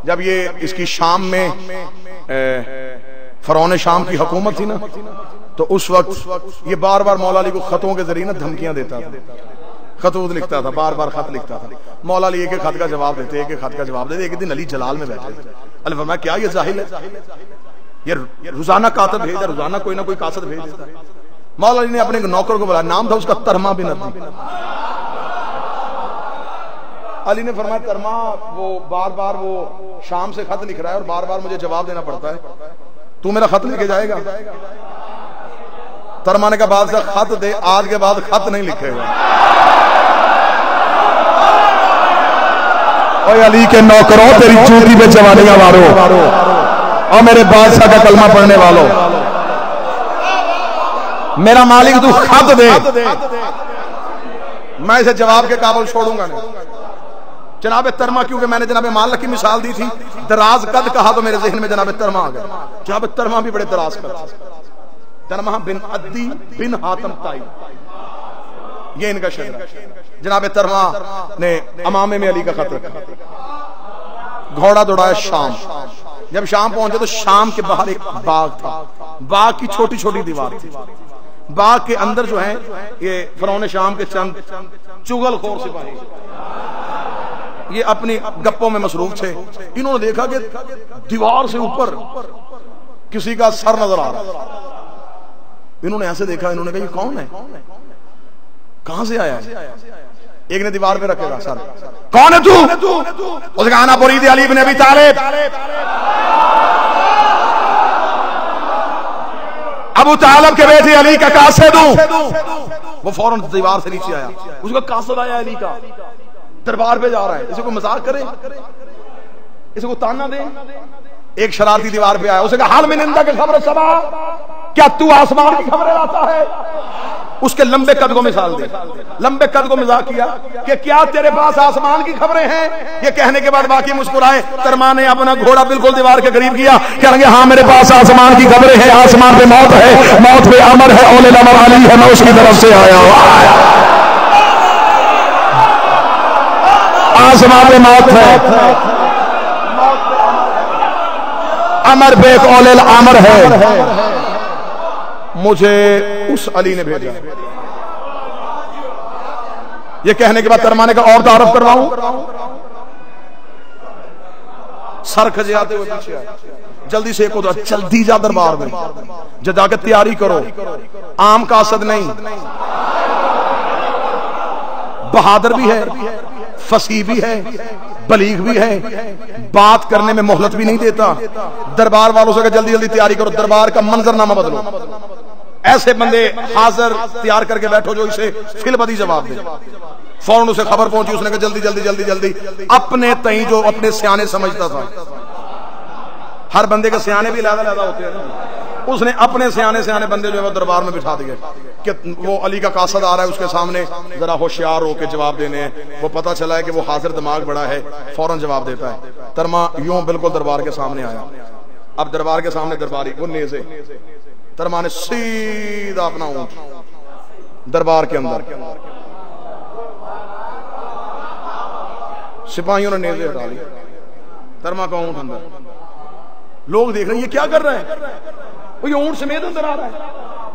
جب یہ اس کی شام میں فرعون شام کی حکومت تھی نا، تو اس وقت یہ بار بار مولا علی کو خطوں کے ذریعے دھمکیاں دیتا تھا، خطوط لکھتا تھا، بار بار خط لکھتا تھا۔ مولا علی ایک ایک خط کا جواب دیتے، ایک ایک خط کا جواب دیتے۔ ایک دن علی جلال میں بیٹھے تھے، علی فرمایا کیا یہ جاہل ہے، یہ روزانہ کاتب بھیجتا، روزانہ کوئی نہ کوئی کاتب بھیج دیتا۔ مولا علی نے اپنے نوکر کو بلایا، نام تھا اس کا ترما بن عدی۔ علی نے فرمایا ترما وہ بار بار وہ شام سے خط لکھ رہا ہے اور بار بار مجھے جواب دینا پڑتا ہے، تو میرا خط لے کے جائے گا؟ ترما نے کہا بادشاہ خط دے، آج کے بعد خط نہیں لکھے گا۔ اوے علی کے نوکروں تیری چوٹی پہ جوانیاں مارو، اور میرے بادشاہ کا کلمہ پڑھنے والوں، میرا مالک تو خط دے، میں اسے جواب کے قابل چھوڑوں گا نہیں۔ جناب ترما، کیونکہ میں نے جناب مالک کی مثال دی تھی، دراز قد کہا تو میرے ذہن میں جناب ترما آ گیا۔ جناب ترما بھی بڑے دراز قد تھے، ترما بن عدی بن حاتم تائی، یہ ان کا شہر ہے۔ جناب ترما نے امامے میں علی کا خط رکھا، گھوڑا دوڑایا شام۔ جب شام پہنچے تو شام کے باہر ایک باغ تھا، باغ کی چھوٹی چھوٹی دیوار تھی، باغ کے اندر جو ہے یہ فرعون شام کے چند چغل خور سپاہی، یہ اپنی گپوں میں مصروف تھے۔ انہوں نے دیکھا کہ دیوار سے اوپر کسی کا سر نظر آ رہا، انہوں نے ایسے دیکھا، انہوں نے کہا یہ کون ہے، کہاں سے آیا ہے؟ ایک نے دیوار پہ رکھے گا سر، کون ہے تو؟ اس نے کہا انا برید علی بن ابی طالب۔ ابو طالب کے بیٹے علی کا قاصد ہوں. وہ فوراً دیوار سے نیچے آیا. اس کا قاصد آیا علی کا, دربار پہ جا رہا ہے. اسے کو مذاق کرے, اسے کو تانا دے. ایک شرارتی دیوار پہ آیا. اسے کہا حال میں نندا کے خبر سبا, کیا تو آسمان کی خبریں لاتا ہے؟ اس کے لمبے قد کو مثال دی, لمبے قد کو مذاق کیا کہ کیا تیرے پاس آسمان کی خبریں ہیں؟ یہ کہنے کے بعد باقی مسکرائے. ترما نے اپنا گھوڑا بالکل دیوار کے قریب کیا, کہیں گے ہاں میرے پاس آسمان کی خبریں ہیں. آسمان پہ موت ہے, موت پہ امر ہے, اول الامر علی ہے, میں اس کی طرف سے آیا ہوں. آسمان پہ موت ہے, امر پہ ایک اول الامر ہے. مجھے اس علی نے بھیجا. یہ کہنے کے بعد ترمانے کا اور تعارف کرواؤں. سر کھجے آتے ہوئے پیچھے آئے, جلدی سے ایک ہوتا, جلدی جا دربار میں, جا کے تیاری کرو. عام قاصد نہیں, بہادر بھی ہے, فصیح بھی ہے, بلیغ بھی ہے, بات کرنے میں مہلت بھی نہیں دیتا. دربار والوں سے کہ جلدی جلدی تیاری کرو, دربار کا منظرنامہ بدلو. ایسے بندے حاضر تیار کر کے بیٹھو جو اسے فی البدی جواب دے. فوراً اسے خبر پہنچی. اس نے کہا جلدی جلدی جلدی جلدی. اپنے تئیں جو اپنے سیانے سمجھتا تھا, ہر بندے کے سیانے بھی علیحدہ علیحدہ ہوتے ہیں, اس نے اپنے سیانے بندے جو ہے وہ دربار میں بٹھا دیے کہ وہ علی کا قاصد آ رہا ہے, اس کے سامنے ذرا ہوشیار ہو کے جواب دینے ہیں. وہ پتہ چلا ہے کہ وہ حاضر دماغ بڑا ہے, فوراً جواب دیتا ہے. ترما یوں بالکل دربار کے سامنے آیا. اب دربار کے سامنے درباری وہ نیزے. ترما نے سیدھا اپنا اونٹ دربار کے اندر, سپاہیوں نے نیزے ہٹا لی. ترما کا اونٹ اندر. لوگ دیکھ رہے ہیں یہ کیا کر رہے ہیں, وہ یہ اونٹ سمیت اندر آ رہا ہے.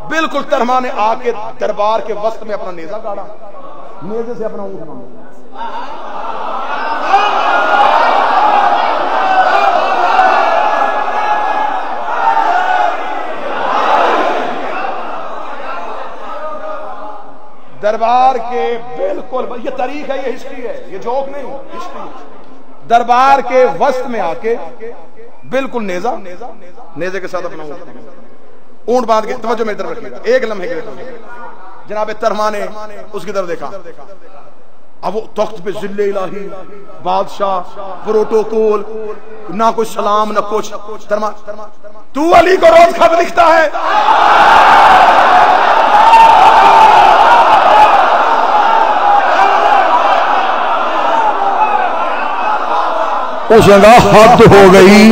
بالکل ترما نے آ کے دربار کے وسط میں اپنا نیزہ کاٹا, نیزے سے اپنا اونٹ مانگا. دربار کے بالکل, یہ تاریخ ہے, یہ ہسٹری ہے, یہ جوک نہیں, ہسٹری. دربار کے وسط میں آ کے بالکل نیزے کے ساتھ اپنا اونٹ باندھ کے. توجہ میری طرف رکھیے ایک لمحے کے لیے. جناب ترما نے اس کی طرف دیکھا. اب وہ تخت پہ ذل الہی, بادشاہ, پروٹوکول, نہ کوئی سلام نہ کچھ. ترما تو علی کو روز خط لکھتا ہے. اس نے کہا حد ہو گئی,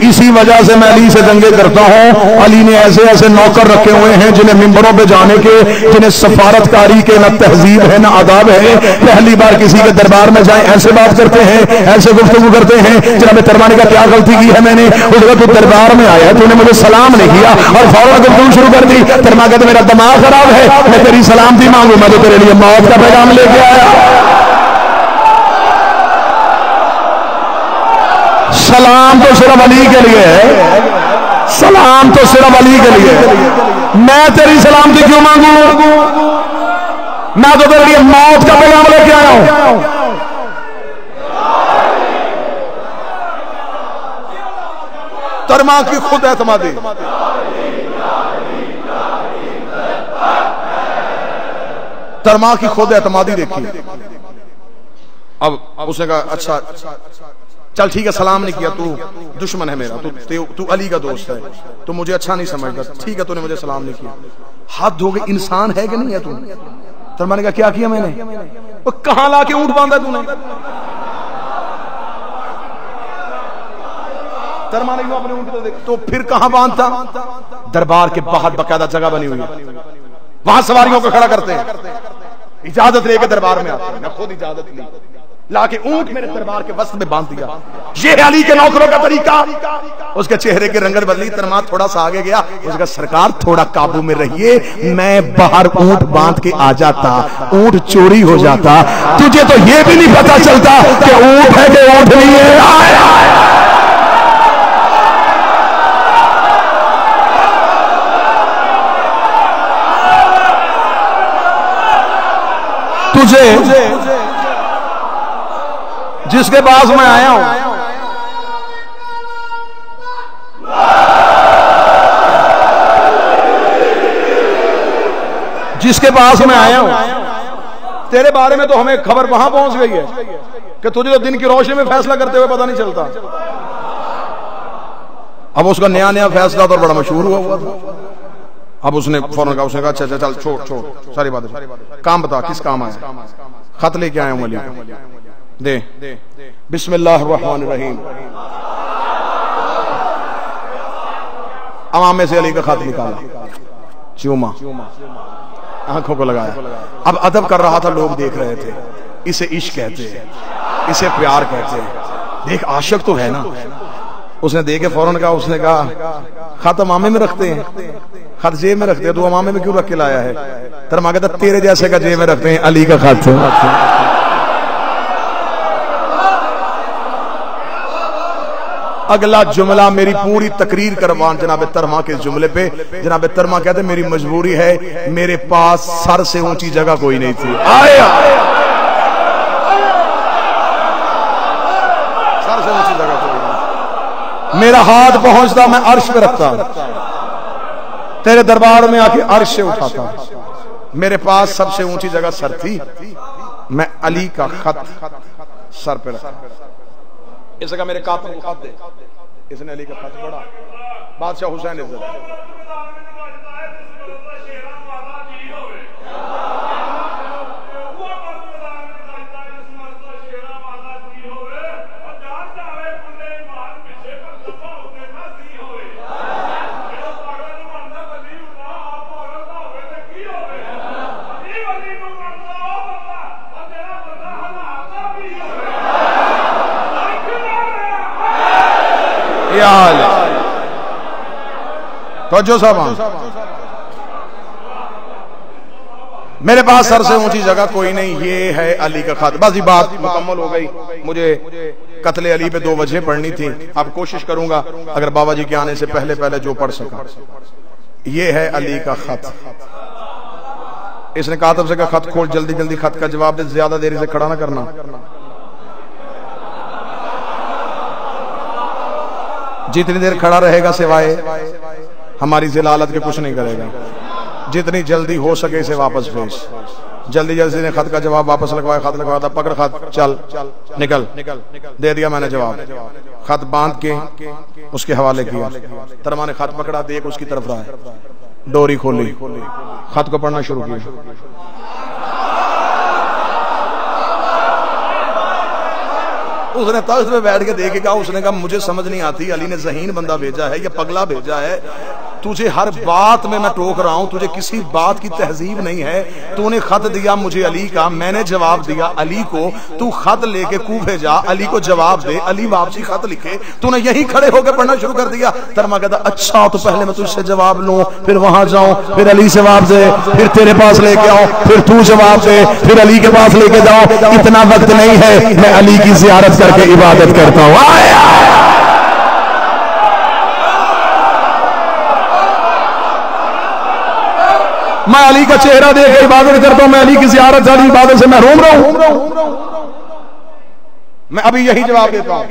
اسی وجہ سے میں علی سے دنگے کرتا ہوں. علی نے ایسے ایسے نوکر رکھے ہوئے ہیں جنہیں ممبروں پہ جانے کے, جنہیں سفارت کاری کے نہ تہذیب ہے نہ آداب ہے. پہلی بار کسی کے دربار میں جائیں ایسے بات کرتے ہیں, ایسے گفتگو کرتے ہیں. جناب ترمانی کا کیا غلطی کی ہے میں نے؟ اس وقت تو دربار میں آیا, تو نے مجھے سلام نہیں کیا اور فوراً گفتگو شروع کر دی. ترما کہتے میرا دماغ خراب ہے, میں تیری سلامتی مانگوں, میں تو تیرے لیے موت کا پیغام لے کے آیا. سلام تو صرف علی کے لیے ہے, سلام تو صرف علی کے لیے. میں تیری سلامتی کیوں مانگوں؟ میں تو تیرے لیے موت کا پیغام لے کے آیا ہوں. ترما کی خود اعتمادی, ترما کی خود اعتمادی دیکھی. اب اس نے کہا اچھا چل ٹھیک ہے, سلام نہیں کیا, تو دشمن ہے میرا, تو علی کا دوست ہے, تو مجھے اچھا نہیں سمجھتا, ٹھیک ہے تو نے مجھے سلام نہیں کیا. حد ہو گئی, انسان ہے کہ نہیں ہے تو؟ ترما نے کہا کیا میں نے؟ وہ کہاں لا کے اونٹ باندھا تو نے؟ ترما نے اپنے اونٹ کو دیکھا, تو پھر کہاں باندھتا؟ دربار کے باہر باقاعدہ جگہ بنی ہوئی ہے, وہاں سواریوں کو کھڑا کرتے ہیں, اجازت لے کے دربار میں آتے ہیں. میں خود اجازت لی, لا کے اونٹ میرے دربار کے وسط میں باندھ دیا. یہ علی کے نوکروں کا طریقہ. اس کے چہرے کی رنگت بدلی. ترما تھوڑا سا آگے گیا, اس کا سرکار تھوڑا قابو میں رہیے, میں باہر اونٹ باندھ کے آ جاتا, اونٹ چوری ہو جاتا, تجھے تو یہ بھی نہیں پتا چلتا کہ اونٹ ہے کہ اونٹ نہیں ہے. تجھے جس کے پاس میں آیا ہوں جس کے پاس میں آیا ہوں تیرے بارے میں تو ہمیں خبر وہاں پہنچ گئی ہے کہ تجھے تو دن کی روشنی میں فیصلہ کرتے ہوئے پتہ نہیں چلتا. اب اس کا نیا نیا فیصلہ تو بڑا مشہور ہوا تھا. اب اس نے فوراً کہا, اس نے کہا اچھا چل چھوڑ ساری بات, کام بتا کس کام آیا. خط لے کے آیا ہوں علی دے. بسم اللہ الرحمن الرحیم. امامے سے علی کا خط نکالا, چوما, آنکھوں کو لگایا. اب ادب کر رہا تھا, لوگ دیکھ رہے تھے. اسے عشق کہتے ہیں, اسے پیار کہتے ہیں. دیکھ عاشق تو ہے نا. اس نے دیکھے فوراً کہا, اس نے کہا خط امامے میں رکھتے ہیں, خط جیب میں رکھتے ہیں, تو امامے میں کیوں رکھ کے لایا ہے؟ ترما کہتا تیرے جیسے کا جیب میں رکھتے ہیں, علی کا خط. اگلا جملہ میری پوری تقریر کروان جناب ترما کے جملے پہ. جناب ترما کہتے میری مجبوری ہے, میرے پاس سر سے اونچی جگہ کوئی نہیں تھی. آیا سر سے اونچی جگہ کوئی نہیں, میرا ہاتھ پہنچتا میں عرش پہ رکھتا, تیرے دربار میں آ کے عرش سے اٹھاتا. میرے پاس سب سے اونچی جگہ سر تھی, میں علی کا خط سر پہ رکھتا. اس کا میرے کاتب کو خط دے. اس نے علی کا خط پڑھا. بادشاہ حسین عزت توجہ صاحب, میرے پاس سر سے اونچی جگہ کوئی نہیں, یہ ہے علی کا خط. بس یہ بات مکمل ہو گئی. مجھے قتل علی پہ 2 وجہ پڑھنی تھی. اب کوشش کروں گا اگر بابا جی کے آنے سے پہلے جو پڑھ سکا. یہ ہے علی کا خط. اس نے کاتب سے کہا خط کھول, جلدی جلدی خط کا جواب دے, زیادہ دیر سے کھڑا نہ کرنا. جتنی دیر کھڑا رہے گا سوائے ہماری ذلالت کے کچھ نہیں کرے گا. جتنی جلدی ہو سکے اسے واپس بھیج. جلدی جلدی نے خط کا جواب واپس لگوایا. خط لگوایا تھا, پکڑ خط, چل نکل. دے دیا میں نے جواب. خط باندھ کے اس کے حوالے کیا. ترما نے خط پکڑا, دیکھ اس کی طرف رہا, ڈوری کھولی, خط کو پڑھنا شروع کیا. اس نے تخت پہ بیٹھ کے دیکھے گا. اس نے کہا مجھے سمجھ نہیں آتی, علی نے ذہین بندہ بھیجا ہے یا پگلا بھیجا ہے. تجھے ہر بات میں ٹوک رہا ہوں, تجھے کسی بات کی تہذیب نہیں ہے. تو نے خط دیا مجھے علی کا, میں نے جواب دیا علی کو. تو خط لے کے کوفے جا, علی کو جواب دے, علی واپسی خط لکھے. تو نے یہیں کھڑے ہو کے پڑھنا شروع کر دیا. ترما کہتا اچھا تو پہلے میں تجھ سے جواب لوں, پھر وہاں جاؤں, پھر علی سے جواب دے, پھر تیرے پاس لے کے آؤں, پھر تو جواب دے, پھر علی کے پاس لے کے جاؤں. اتنا وقت نہیں ہے, میں علی کی زیارت کر کے عبادت کرتا ہوں. میں علی کا چہرہ دیکھ کے عبادت کرتا ہوں, میں علی کی زیارت والی عبادت سے محروم رہوں. میں ابھی یہی جواب دیتا ہوں.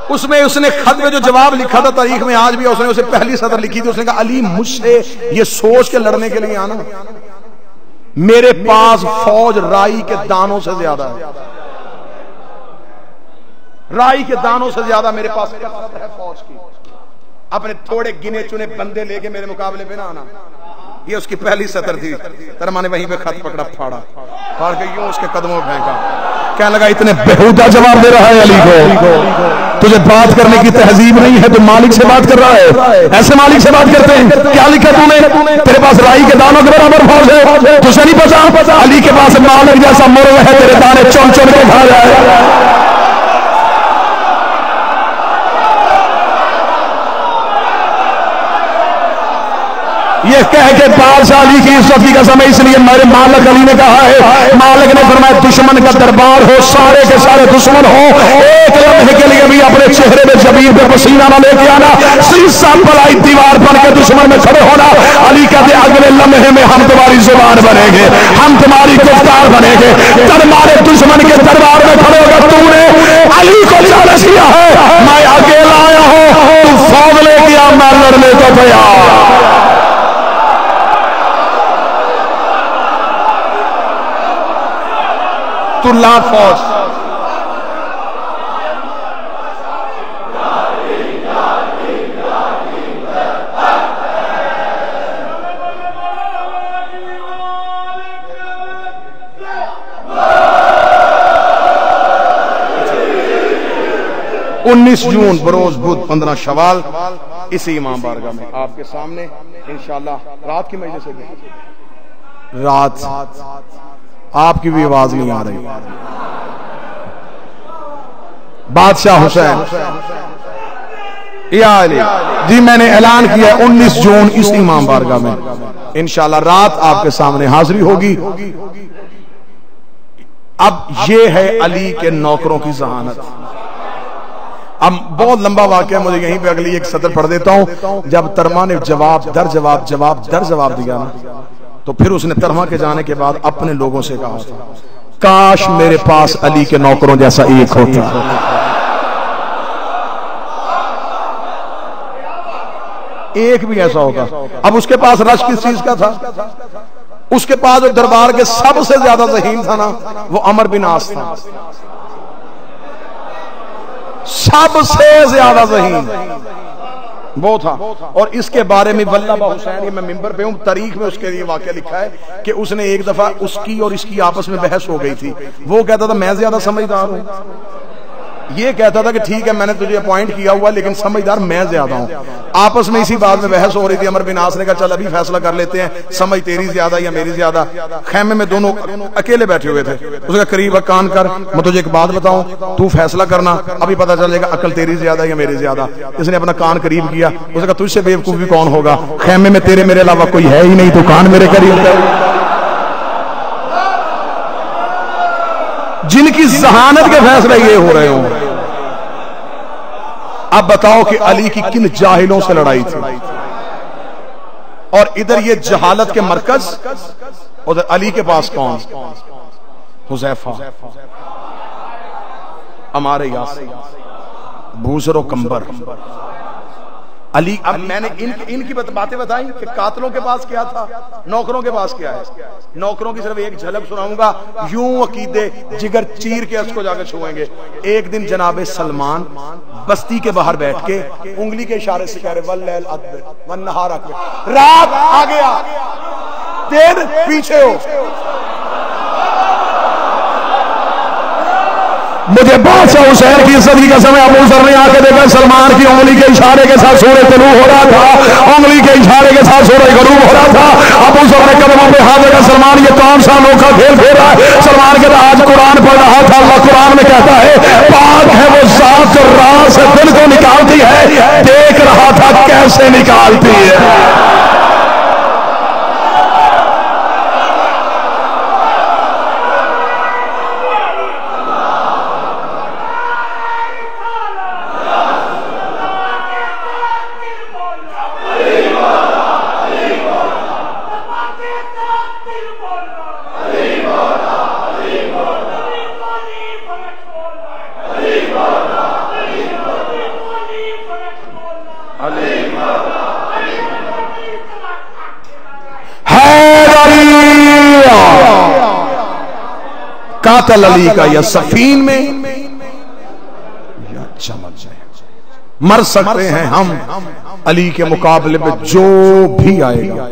اس نے خط میں جو جواب لکھا تھا تاریخ میں آج بھی, اس نے اسے پہلی سطر لکھی تھی. اس نے کہا علی مجھ سے یہ سوچ کے لڑنے کے لیے آنا, میرے پاس فوج رائی کے دانوں سے زیادہ ہے. رائی کے دانوں سے زیادہ میرے پاس کثرت ہے فوج کی. اپنے تھوڑے گنے چنے بندے لے کے میرے مقابلے پہ نہ آنا. یہ اس کی پہلی سطر تھی. ترما نے وہیں پہ خط پکڑا, پھاڑ کے یوں اس کے قدموں پھینکا. کہنے لگا اتنے بےہودہ جواب دے رہا ہے علی کو, تجھے بات کرنے کی تہذیب نہیں ہے, تو مالک سے بات کر رہا ہے. ایسے مالک سے بات کرتے ہیں. کیا لکھا تو نے, تیرے پاس رائی کے دانوں کے برابر فوج ہے, تجھے نہیں پتا علی کے پاس مالک جیسا مرغ ہے, تیرے دانے چون چون کے کھا جائے. یہ کہہ کے بادشاہ علی کی عزت کی قسم ہے, اس لیے میرے مالک علی نے کہا ہے, مالک نے فرمایا دشمن کا دربار ہو, سارے کے سارے دشمن ہو, ایک لمحے کے لیے بھی اپنے چہرے میں جبین پہ پسینہ نہ لے کے آنا, سیسا پلائی دیوار بن کے دشمن میں کھڑے ہونا. علی کہتے اگلے لمحے میں ہم تمہاری زبان بنیں گے, ہم تمہاری گفتار بنیں گے. تمہارے دشمن کے دربار میں کھڑے ہوگا, تو نے علی کو چالش کیا ہے, میں اکیلا آیا ہوں, تیار. تو لا فوج انیس جون بروز بدھ 15 شوال اسی امام بارگاہ میں آپ کے سامنے انشاءاللہ. رات کی مجلس ہے، رات آپ کی بھی آواز نہیں آ رہی. بادشاہ حسین یا علی جی میں نے اعلان کیا 19 جون اس امام بارگاہ میں انشاءاللہ رات آپ کے سامنے حاضری ہوگی. اب یہ ہے علی کے نوکروں کی ذہانت. اب بہت لمبا واقعہ، مجھے یہیں پہ اگلی ایک سطر پڑھ دیتا ہوں. جب ترما نے جواب در جواب دیا نا، تو پھر اس نے ترما کے جانے کے بعد اپنے لوگوں سے کہا تھا کاش میرے پاس علی کے نوکروں جیسا ایک ہوتا. ایک بھی ایسا ہوگا. اب اس کے پاس رش کس چیز کا تھا؟ اس کے پاس جو دربار کے سب سے زیادہ ذہین تھا نا، وہ عمر بن عاص تھا. سب سے زیادہ ذہین وہ تھا. اور اس کے بارے میں واللہ با حسین، یہ میں ممبر پہ ہوں، تاریخ میں اس کے لیے واقعہ لکھا ہے کہ اس نے ایک دفعہ اس کی اور اس کی آپس میں بحث ہو گئی تھی. وہ کہتا تھا میں زیادہ سمجھدار ہوں، یہ کہتا تھا کہ ٹھیک ہے میں نے تجھے اپوائنٹ کیا ہوا لیکن سمجھدار میں زیادہ ہوں. آپس میں اسی بات میں بحث ہو رہی تھی. عمر بن عاص نے کہا چل ابھی فیصلہ کر لیتے ہیں، سمجھ تیری زیادہ یا میری زیادہ. خیمے میں دونوں اکیلے بیٹھے ہوئے تھے. اس کا قریب کان کر، میں تجھے ایک بات بتاؤں، تو فیصلہ کرنا، ابھی پتہ چلے گا عقل تیری زیادہ یا میری زیادہ. اس نے اپنا کان قریب کیا. اس نے کہا تجھ سے بیوقوف بھی کون ہوگا، خیمے میں تیرے میرے علاوہ کوئی ہے ہی نہیں، تو کان میرے قریب کر. جن کی ذہانت کے فیصلے یہ ہو رہے ہوں. اب بتاؤ کہ علی کی کن جاہلوں سے لڑائی تھی، اور ادھر یہ جہالت کے مرکز، ادھر علی کے پاس کون؟ حذیفہ، عمار یاسر، بوسر و کمبر. علی. اب میں نے ان کی باتیں بتائیں کہ قاتلوں کے پاس کیا تھا، نوکروں کے پاس کیا ہے. نوکروں کی صرف ایک جھلک سناؤں گا، یوں عقیدے جگر چیر کے اس کو جا کے چھوئیں گے. ایک دن جناب سلمان بستی کے باہر بیٹھ کے انگلی کے اشارے سے کہہ رہے واللیل ادبر والنہار اقبل، رات آ گیا دن پیچھے ہو. مجھے بادشاہ حسین کی عزت کی قسم ہے، ابو ذر نے آ کے دیکھا سلمان کی انگلی کے اشارے کے ساتھ سورہ طلوع ہو رہا تھا، انگلی کے اشارے کے ساتھ سورہ غروب ہو رہا تھا. ابو ذر نے قدموں پہ ہاتھ رکھا، سلمان یہ کون سا انوکھا کھیل کھیل رہا ہے؟ سلمان کہتا آج قرآن پڑھ رہا تھا، اللہ قرآن میں کہتا ہے پاک ہے وہ ذات جو راز سے دل کو نکالتی ہے، دیکھ رہا تھا کیسے نکالتی ہے. قاتل علی کا یا سفین میں یا چمک جائے. مر سکتے ہیں ہم علی کے مقابلے میں جو بھی آئے گا،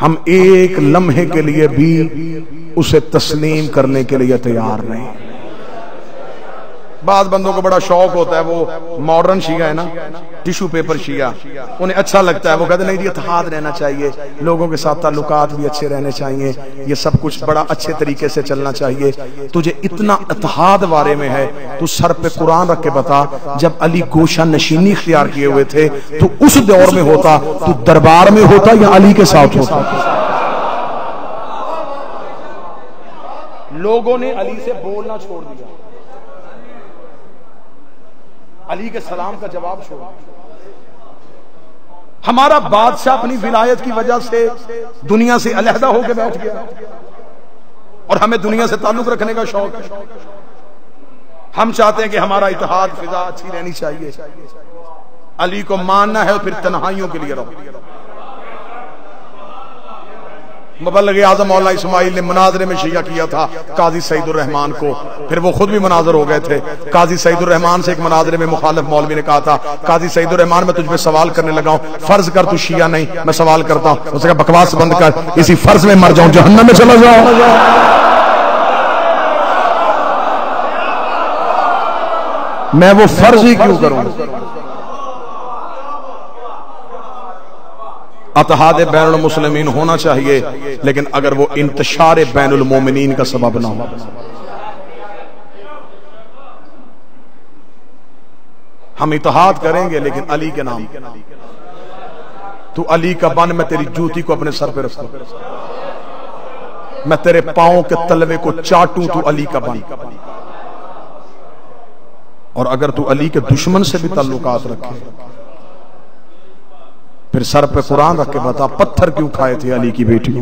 ہم ایک لمحے کے لیے بھی اسے تسلیم کرنے کے لیے تیار نہیں. بعض بندوں کو بڑا شوق ہوتا ہے، وہ ماڈرن شیعہ ہے نا، ٹیشو پیپر شیعہ، انہیں اچھا لگتا ہے. وہ کہتے ہیں نہیں جی اتحاد رہنا چاہیے، لوگوں کے ساتھ تعلقات بھی اچھے رہنے چاہیے، یہ سب کچھ بڑا اچھے طریقے سے چلنا چاہیے. تجھے اتنا اتحاد بارے میں ہے تو سر پہ قرآن رکھ کے بتا، جب علی گوشہ نشینی اختیار کیے ہوئے تھے تو اس دور میں ہوتا تو دربار میں ہوتا یا علی کے ساتھ ہوتا؟ لوگوں نے علی سے بولنا چھوڑ دیا، علی کے سلام کا جواب چھوڑا. ہمارا بادشاہ اپنی ولایت کی وجہ سے دنیا سے علیحدہ ہو کے بیٹھ گیا، اور ہمیں دنیا سے تعلق رکھنے کا شوق ہے. ہم چاہتے ہیں کہ ہمارا اتحاد فضا اچھی رہنی چاہیے. علی کو ماننا ہے اور پھر تنہائیوں کے لیے رہو۔ مبلغ اعظم مولانا اسماعیل نے مناظرے میں شیعہ کیا تھا قاضی سعید الرحمان کو، پھر وہ خود بھی مناظر ہو گئے تھے۔ قاضی سعید الرحمان سے ایک مناظرے میں مخالف مولوی نے کہا تھا، قاضی سعید الرحمان میں تجھ پہ سوال کرنے لگا ہوں، فرض کر تو شیعہ نہیں، میں سوال کرتا ہوں۔ اس نے کہا بکواس بند کر، اسی فرض میں مر جاؤں جہنم میں چلا جاؤں۔ میں وہ فرض ہی کیوں کروں؟ اتحاد بین المسلمین ہونا چاہیے، لیکن اگر وہ انتشار بین المومنین کا سبب نہ ہو۔ ہم اتحاد کریں گے لیکن علی کے نام، تو علی کا بن، میں تیری جوتی کو اپنے سر پہ رکھوں، میں تیرے پاؤں کے تلوے کو چاٹوں، تو علی کا بن۔ اور اگر تو علی کے دشمن سے بھی تعلقات رکھے، پھر سر پہ قرآن رکھ کے بتا پتھر کیوں کھائے تھے علی کی بیٹی؟